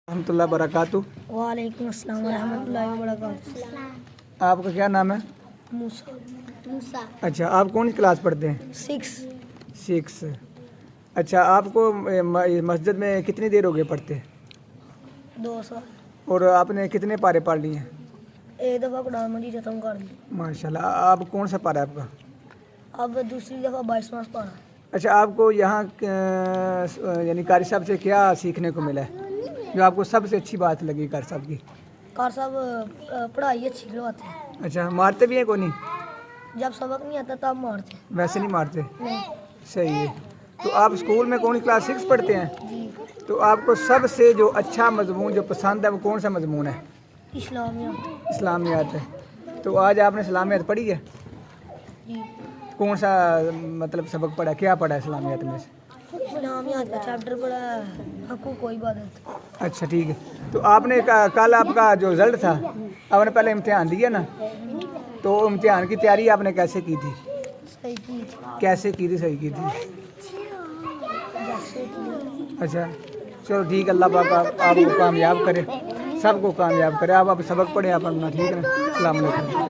रहमतुल्लाहि व बरकातुहू। वालेकुम अस्सलाम वरहमतुल्लाहि वबरकातुहू। आपका क्या नाम है? मूसा। अच्छा, आप कौन सी क्लास पढ़ते हैं? 6। अच्छा, आपको मस्जिद में कितनी देर हो गई पढ़ते हैं? 2 साल। और आपने कितने पारे पढ़ लिए हैं? एक दफ़ा कुरान मजीद खत्म कर ली। माशाल्लाह। आप कौन सा पारा है आपका? अब दूसरी दफ़ा 22वां पारा। अच्छा, आपको यहाँ यानी कारी साहब से क्या सीखने को मिला है जो आपको सबसे अच्छी बात लगी कारी साहब की? कार साहब पढ़ाई अच्छी करवाते हैं। अच्छा, मारते भी हैं को नहीं? जब सबक नहीं आता तब मारते हैं। वैसे नहीं मारते? नहीं सही है। तो आप स्कूल में कौन सी क्लास 6 पढ़ते हैं? जी। तो आपको सबसे जो अच्छा मजमून जो पसंद है वो कौन सा मजमून है? इस्लामियात। इस्लामियात है। तो आज आपने इस्लामियात पढ़ी है? जी। कौन सा मतलब सबक पढ़ा, क्या पढ़ा है इस्लामियात में से? इस्लामियात का चैप्टर पढ़ा है हकूक़ व इबादत। अच्छा, ठीक है। तो आपने कल आपका जो रिज़ल्ट था, आपने पहले इम्तिहान दिया ना, तो इम्तिहान की तैयारी आपने कैसे की थी? सही की थी। कैसे की थी? सही की थी। जैसे की। अच्छा, चलो ठीक है। अल्लाह पाक आपको कामयाब करे, सबको कामयाब करे। आप सबक पढ़ें, आप अपना ठीक है। अस्सलाम वालेकुम।